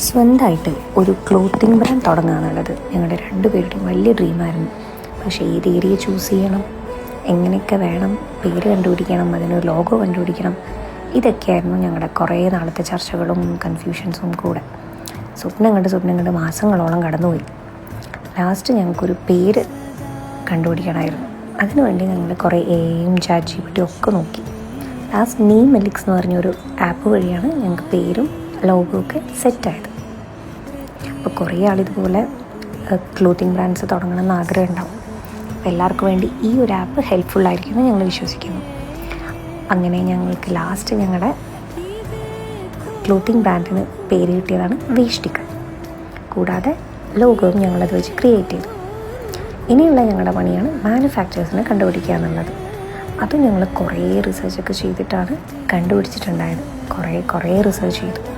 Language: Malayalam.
സ്വന്തമായിട്ട് ഒരു ക്ലോത്തിങ് ബ്രാൻഡ് തുടങ്ങുക എന്നുള്ളത് ഞങ്ങളുടെ രണ്ടുപേരുടെയും വലിയ ഡ്രീമായിരുന്നു. പക്ഷേ ഏത് ഏരിയ ചൂസ് ചെയ്യണം, എങ്ങനെയൊക്കെ വേണം, പേര് കണ്ടുപിടിക്കണം, അതിനൊരു ലോഗോ കണ്ടുപിടിക്കണം, ഇതൊക്കെയായിരുന്നു ഞങ്ങളുടെ കുറേ നാളത്തെ ചർച്ചകളും കൺഫ്യൂഷൻസും കൂടെ. സ്വപ്നം കണ്ട് മാസങ്ങളോളം കടന്നുപോയി. ലാസ്റ്റ് ഞങ്ങൾക്കൊരു പേര് കണ്ടുപിടിക്കണമായിരുന്നു. അതിനുവേണ്ടി ഞങ്ങൾ കുറേ എയും ChatGPT ഒക്കെ നോക്കി. ലാസ്റ്റ് നെയിമെലിക്സ് എന്ന് പറഞ്ഞൊരു ആപ്പ് വഴിയാണ് ഞങ്ങൾക്ക് പേരും ലോഗോ ഒക്കെ സെറ്റായത്. അപ്പോൾ കുറേ ആളിതുപോലെ ക്ലോത്തിങ് ബ്രാൻഡ്സ് തുടങ്ങണമെന്ന് ആഗ്രഹം ഉണ്ടാവും. അപ്പോൾ എല്ലാവർക്കും വേണ്ടി ഈ ഒരു ആപ്പ് ഹെൽപ്ഫുള്ളായിരിക്കുമെന്ന് ഞങ്ങൾ വിശ്വസിക്കുന്നു. അങ്ങനെ ഞങ്ങൾക്ക് ലാസ്റ്റ് ഞങ്ങളുടെ ക്ലോത്തിങ് ബ്രാൻഡിന് പേര് കിട്ടിയതാണ് വേഷ്ടിക്ക. കൂടാതെ ലോഗോയും ഞങ്ങളത് വെച്ച് ക്രിയേറ്റ് ചെയ്തു. ഇനിയുള്ള ഞങ്ങളുടെ പണിയാണ് മാനുഫാക്ചേഴ്സിനെ കണ്ടുപിടിക്കുക എന്നുള്ളത്. അത് ഞങ്ങൾ കുറേ റിസർച്ചൊക്കെ ചെയ്തിട്ടാണ് കണ്ടുപിടിച്ചിട്ടുണ്ടായത്. കുറേ റിസർച്ച് ചെയ്തു.